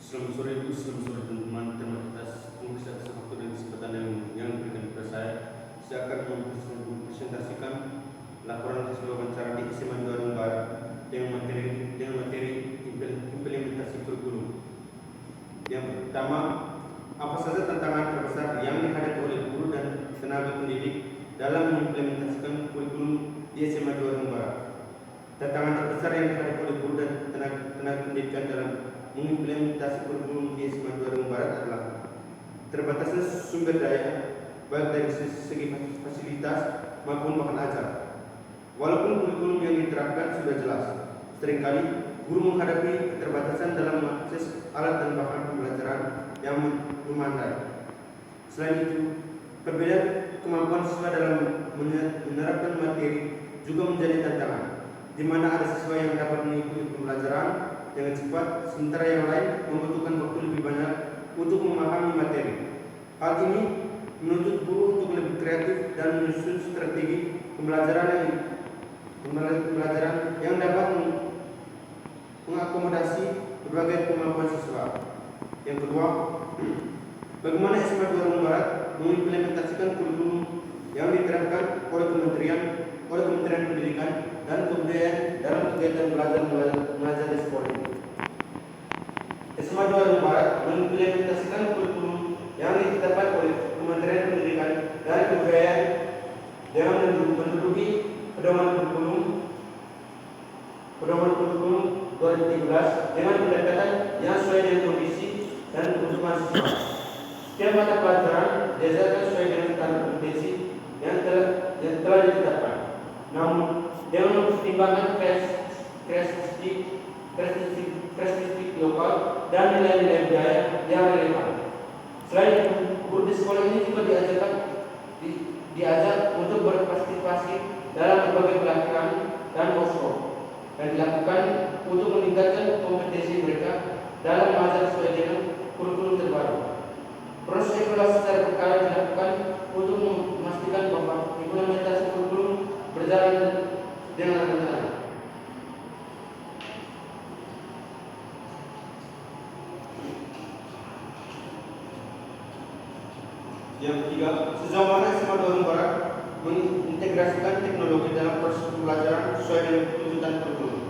Selamat sore Ibu, selamat sore teman-teman. Terima kasih atas waktu dan kesempatan yang diberikan kepada saya. Saya akan mempresentasikan laporan hasil wawancara di SMA 2 Barat dengan materi implementasi kurikulum. Yang pertama, apa saja tantangan terbesar yang dihadapi oleh guru dan tenaga pendidik dalam mengimplementasikan kurikulum di SMA 2 Barat? Tantangan terbesar yang dihadapi oleh guru dan tenaga pendidikan dalam mengimplementasi kurikulum di SMA 2 Barat adalah terbatasnya sumber daya, baik dari segi fasilitas maupun bahan ajar. Walaupun kurikulum yang diterapkan sudah jelas, seringkali guru menghadapi keterbatasan dalam mengakses alat dan bahan pembelajaran yang memadai. Selain itu, perbedaan kemampuan siswa dalam menerapkan materi juga menjadi tantangan, di mana ada siswa yang dapat mengikuti pembelajaran dengan cepat, sementara yang lain membutuhkan waktu lebih banyak untuk memahami materi. Hal ini menuntut guru untuk lebih kreatif dan menyusun strategi pembelajaran yang dapat mengakomodasi berbagai kemampuan siswa. Yang kedua, bagaimana SMA 2 Barat mengimplementasikan kurikulum yang diterapkan oleh Kementerian Pendidikan dan Kebudayaan dalam kegiatan belajar mengajar di sekolah ini. SMA 2 Barat mengimplementasikan kurikulum yang ditetapkan oleh Kementerian Pendidikan dan Kebudayaan dengan menduduki pedoman kurikulum 2013 dengan pendekatan yang sesuai dengan kondisi dan kebutuhan siswa. Setiap mata pelajaran diajarkan sesuai dengan standar kompetensi yang telah ditetapkan. Namun, dengan mempertimbangkan karakteristik lokal dan nilai-nilai budaya yang relevan. Selain itu, guru di sekolah ini juga diajak untuk berpartisipasi dalam berbagai pelatihan dan workshop yang dilakukan untuk meningkatkan kompetensi mereka dalam mengajar sesuai dengan kurikulum terbaru. Proses evaluasi secara berkala dilakukan untuk memastikan bahwa implementasi kurikulum berjalan dengan lancar. Yang ketiga, sejauh mana SMA 2 Barat mengintegrasikan teknologi dalam proses pembelajaran sesuai dengan tuntutan kurikulum.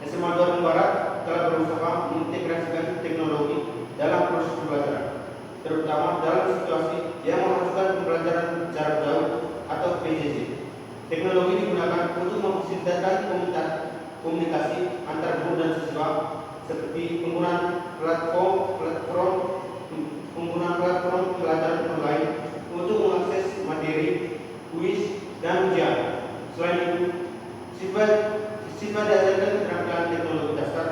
SMA 2 Barat telah berusaha mengintegrasikan teknologi dalam proses pembelajaran, terutama dalam situasi yang mengharuskan pembelajaran jarak jauh atau PJJ. Teknologi digunakan untuk memfasilitasi komunikasi antar guru dan siswa, seperti penggunaan platform pelajaran online untuk mengakses materi, kuis, dan ujian. Selain itu, siswa diajarkan keterampilan teknologi dasar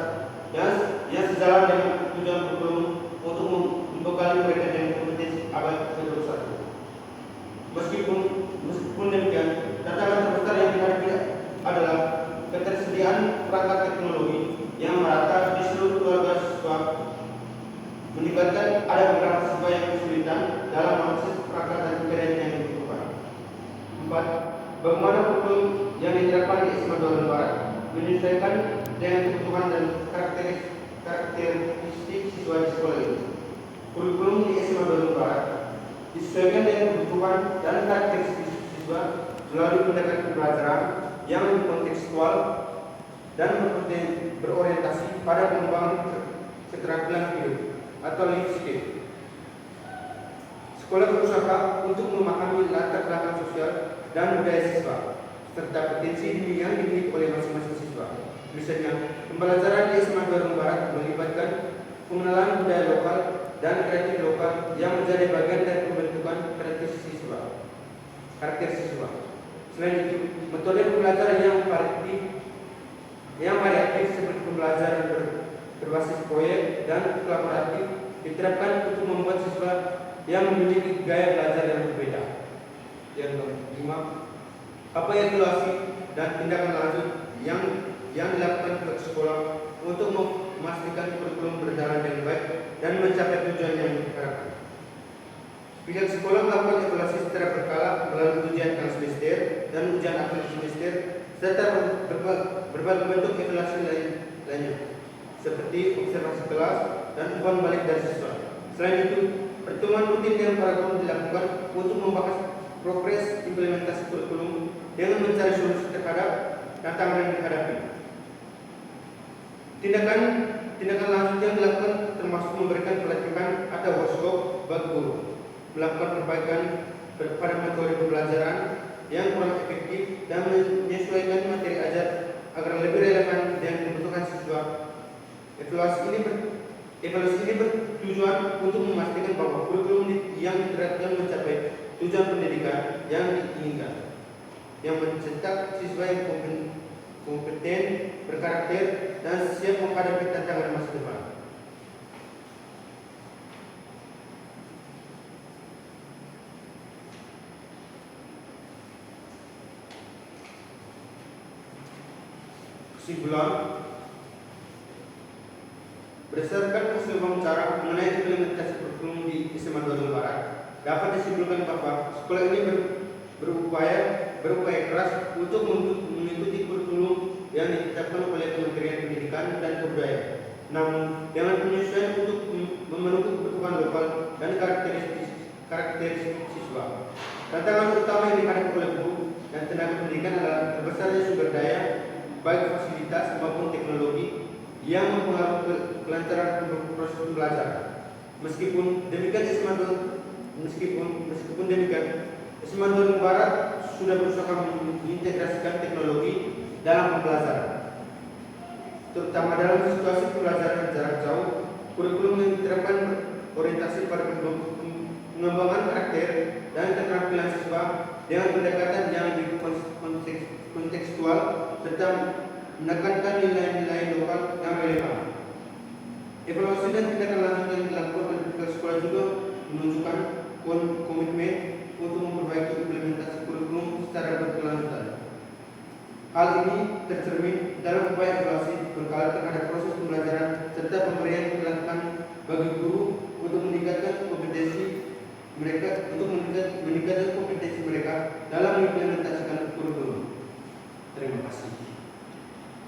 yang sejalan dengan tujuan kurikulum untuk membekali mereka dengan kompetensi abad ke-21. Meskipun demikian, tantangan terbesar yang dihadapi adalah ketersediaan perangkat teknologi yang merata di seluruh keluarga siswa, menyebabkan ada beberapa siswa yang kesulitan dalam mengakses perangkat dan internet yang dibutuhkan. 4. Bagaimana kurikulum yang diterapkan di SMA 2 Barat menyesuaikan dengan kebutuhan dan karakteristik siswa di sekolah ini. Kurikulum di SMA 2 Barat disesuaikan dengan kebutuhan dan karakteristik siswa melalui pendekatan pembelajaran yang lebih kontekstual dan berorientasi pada pengembangan keterampilan hidup atau life skill. Sekolah berusaha untuk memahami latar belakang sosial dan budaya siswa serta potensi diri yang dimiliki oleh masing-masing siswa. Misalnya, pembelajaran di SMA 2 Barat melibatkan pengenalan budaya lokal dan kreatif lokal yang menjadi bagian dari pembentukan karakter siswa. Selain itu, metode pembelajaran yang variatif seperti pembelajaran berbasis proyek dan kolaboratif diterapkan untuk membuat siswa yang memiliki gaya belajar yang berbeda. Yang kelima, evaluasi dan tindakan lanjut yang dilakukan ke sekolah untuk memastikan kurikulum berjalan dengan baik dan mencapai tujuan yang diharapkan. Pihak sekolah melakukan evaluasi secara berkala melalui ujian tengah semester dan ujian akhir semester serta berbagai bentuk evaluasi lainnya, seperti observasi kelas, dan umpan balik dari siswa. Selain itu, pertemuan rutin yang para guru dilakukan untuk membahas progres implementasi kurikulum dengan mencari solusi terhadap tantangan yang dihadapi. Tindakan lanjut yang dilakukan termasuk memberikan pelatihan atau workshop bagi guru, melakukan perbaikan pada metode pembelajaran yang kurang efektif dan menyesuaikan materi ajar agar lebih relevan dengan kebutuhan siswa. Evaluasi ini bertujuan untuk memastikan bahwa kurikulum yang diterapkan mencapai tujuan pendidikan yang diinginkan, yang mencetak siswa yang kompeten, berkarakter, dan siap menghadapi tantangan masa depan. Kesimpulan, berdasarkan hasil wawancara mengenai implementasi kurikulum di SMA Bandung Barat, dapat disimpulkan bahwa sekolah ini berupaya keras untuk mengikuti kurikulum yang ditetapkan oleh Kementerian Pendidikan dan Kebudayaan, namun dengan penyesuaian untuk memenuhi kebutuhan lokal dan karakteristik siswa. Tantangan utama yang dihadapi oleh guru dan tenaga pendidikan adalah terbesarnya sumber daya, baik fasilitas maupun teknologi yang mempengaruhi kelancaran proses pembelajaran. Meskipun demikian, SMA Bandung Barat sudah berusaha mengintegrasikan teknologi dalam pembelajaran, terutama dalam situasi pembelajaran jarak jauh. Kurikulum yang diterapkan orientasi pada pengembangan karakter dan keterampilan siswa dengan pendekatan yang lebih kontekstual serta menekankan nilai-nilai lokal yang relevan. Evaluasi dan tindakan lanjut yang dilakukan oleh pihak sekolah juga menunjukkan komitmen untuk memperbaiki implementasi kurikulum secara berkelanjutan. Hal ini tercermin dalam upaya evaluasi berkala terhadap proses pembelajaran serta pemberian pelatihan bagi guru untuk meningkatkan kompetensi mereka dalam mengimplementasikan kurikulum. Terima kasih.